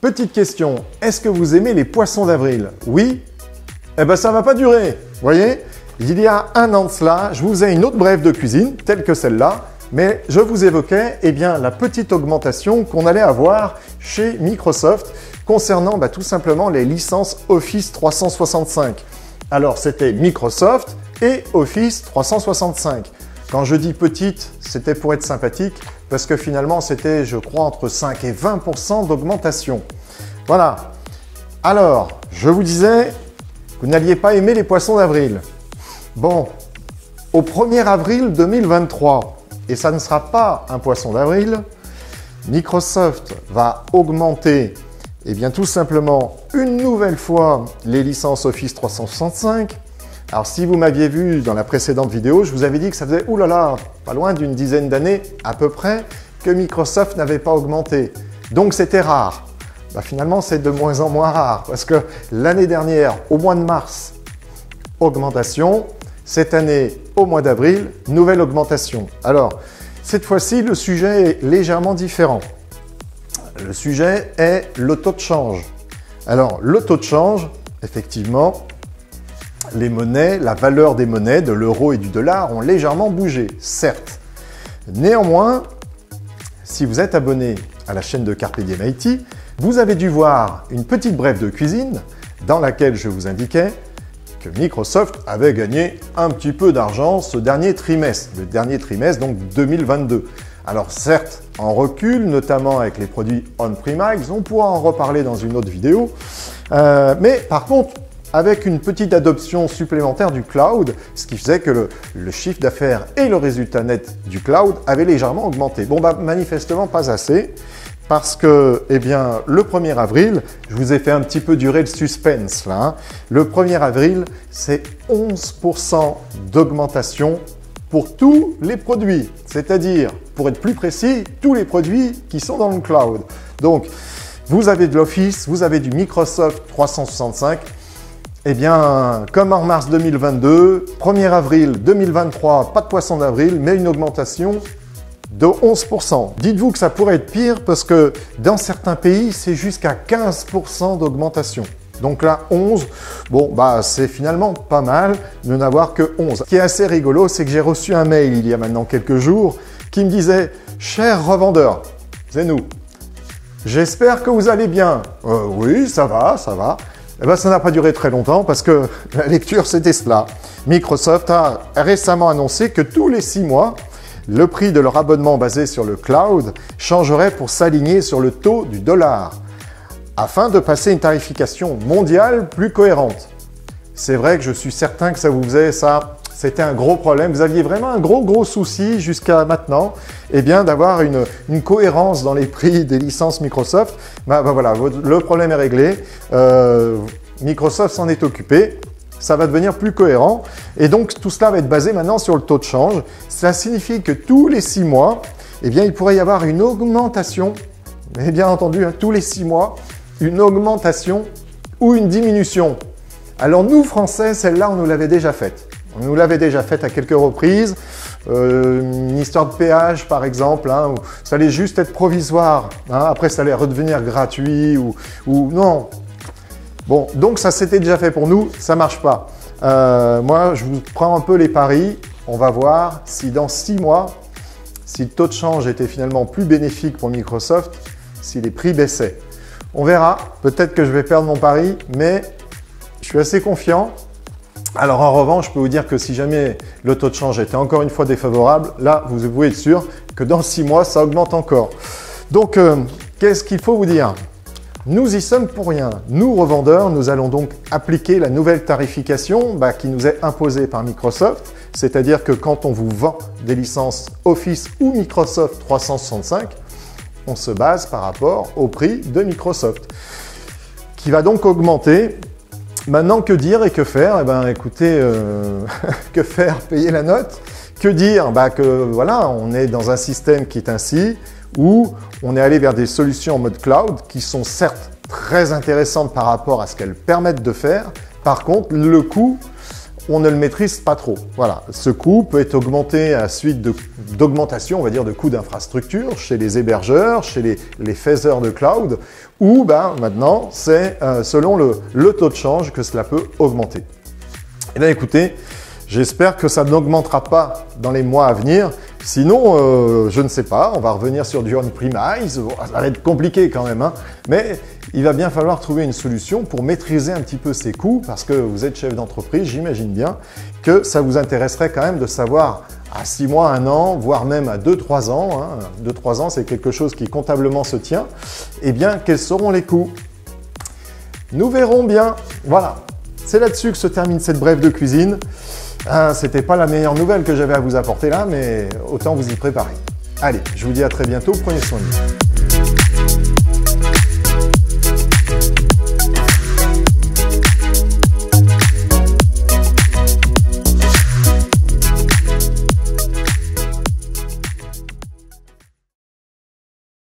Petite question, est-ce que vous aimez les poissons d'avril? Oui? Eh ben ça va pas durer, vous voyez? Il y a un an de cela, je vous ai une autre brève de cuisine, telle que celle-là, mais je vous évoquais bien, la petite augmentation qu'on allait avoir chez Microsoft concernant tout simplement les licences Office 365. Alors c'était Microsoft et Office 365. Quand je dis petite, c'était pour être sympathique, parce que finalement c'était, je crois, entre 5 et 20% d'augmentation. Voilà. Alors, je vous disais, vous n'alliez pas aimer les poissons d'avril. Bon, au 1er avril 2023, et ça ne sera pas un poisson d'avril, Microsoft va augmenter, tout simplement, une nouvelle fois les licences Office 365. Alors, si vous m'aviez vu dans la précédente vidéo, je vous avais dit que ça faisait, oulala, pas loin d'une dizaine d'années à peu près, que Microsoft n'avait pas augmenté. Donc, c'était rare. Finalement, c'est de moins en moins rare, parce que l'année dernière, au mois de mars, augmentation. Cette année, au mois d'avril, nouvelle augmentation. Alors, cette fois-ci, le sujet est légèrement différent. Le sujet est le taux de change. Alors, le taux de change, effectivement, les monnaies, la valeur des monnaies, de l'euro et du dollar, ont légèrement bougé, certes. Néanmoins, si vous êtes abonné à la chaîne de Carpe Diem IT, vous avez dû voir une petite brève de cuisine dans laquelle je vous indiquais que Microsoft avait gagné un petit peu d'argent ce dernier trimestre, le dernier trimestre donc 2022. Alors certes, en recul, notamment avec les produits on-premise, on pourra en reparler dans une autre vidéo, mais par contre, avec une petite adoption supplémentaire du cloud, ce qui faisait que le chiffre d'affaires et le résultat net du cloud avaient légèrement augmenté. Bon, manifestement pas assez, parce que, le 1er avril, je vous ai fait un petit peu durer le suspense là, hein. Le 1er avril, c'est 11% d'augmentation pour tous les produits, c'est-à-dire, pour être plus précis, tous les produits qui sont dans le cloud. Donc, vous avez de l'Office, vous avez du Microsoft 365, comme en mars 2022, 1er avril 2023, pas de poisson d'avril, mais une augmentation de 11%. Dites-vous que ça pourrait être pire parce que dans certains pays, c'est jusqu'à 15% d'augmentation. Donc là, 11, c'est finalement pas mal de n'avoir que 11. Ce qui est assez rigolo, c'est que j'ai reçu un mail il y a maintenant quelques jours qui me disait « Cher revendeur, c'est nous, j'espère que vous allez bien. Oui, ça va, ça va. » Ça n'a pas duré très longtemps parce que la lecture, c'était cela. Microsoft a récemment annoncé que tous les 6 mois, le prix de leur abonnement basé sur le cloud changerait pour s'aligner sur le taux du dollar, afin de passer une tarification mondiale plus cohérente. C'est vrai que je suis certain que ça vous faisait ça, c'était un gros problème. Vous aviez vraiment un gros souci jusqu'à maintenant, d'avoir une cohérence dans les prix des licences Microsoft. Voilà, le problème est réglé. Microsoft s'en est occupé. Ça va devenir plus cohérent. Et donc, tout cela va être basé maintenant sur le taux de change. Cela signifie que tous les 6 mois, il pourrait y avoir une augmentation, mais bien entendu, tous les 6 mois, une augmentation ou une diminution. Alors nous, Français, celle-là, on nous l'avait déjà faite. On nous l'avait déjà faite à quelques reprises. Une histoire de péage, par exemple, où ça allait juste être provisoire. Après, ça allait redevenir gratuit ou non. Bon, donc ça s'était déjà fait pour nous, ça marche pas. Moi, je vous prends un peu les paris. On va voir si dans 6 mois, si le taux de change était finalement plus bénéfique pour Microsoft, si les prix baissaient. On verra. Peut-être que je vais perdre mon pari, mais je suis assez confiant. Alors en revanche, je peux vous dire que si jamais le taux de change était encore une fois défavorable, là, vous pouvez être sûr que dans 6 mois, ça augmente encore. Donc, qu'est-ce qu'il faut vous dire ? Nous y sommes pour rien. Nous, revendeurs, nous allons donc appliquer la nouvelle tarification qui nous est imposée par Microsoft. C'est-à-dire que quand on vous vend des licences Office ou Microsoft 365, on se base par rapport au prix de Microsoft, qui va donc augmenter. Maintenant, que dire et que faire? Écoutez, que faire? Payer la note. Que dire? Que voilà, on est dans un système qui est ainsi, où on est allé vers des solutions en mode cloud qui sont certes très intéressantes par rapport à ce qu'elles permettent de faire. Par contre, le coût on ne le maîtrise pas trop. Voilà, ce coût peut être augmenté à la suite d'augmentation, on va dire, de coûts d'infrastructure chez les hébergeurs, chez les faiseurs de cloud, ou maintenant, c'est selon le taux de change que cela peut augmenter. Eh bien écoutez, j'espère que ça n'augmentera pas dans les mois à venir. Sinon, je ne sais pas, on va revenir sur du on-premise. Ça va être compliqué quand même, hein, mais il va bien falloir trouver une solution pour maîtriser un petit peu ces coûts, parce que vous êtes chef d'entreprise, j'imagine bien que ça vous intéresserait quand même de savoir à 6 mois, 1 an, voire même à 2-3 ans, hein, 2-3 ans, c'est quelque chose qui comptablement se tient, eh bien, quels seront les coûts? Nous verrons bien. Voilà, c'est là-dessus que se termine cette brève de cuisine. C'était pas la meilleure nouvelle que j'avais à vous apporter là, mais autant vous y préparer. Allez, je vous dis à très bientôt, prenez soin de vous.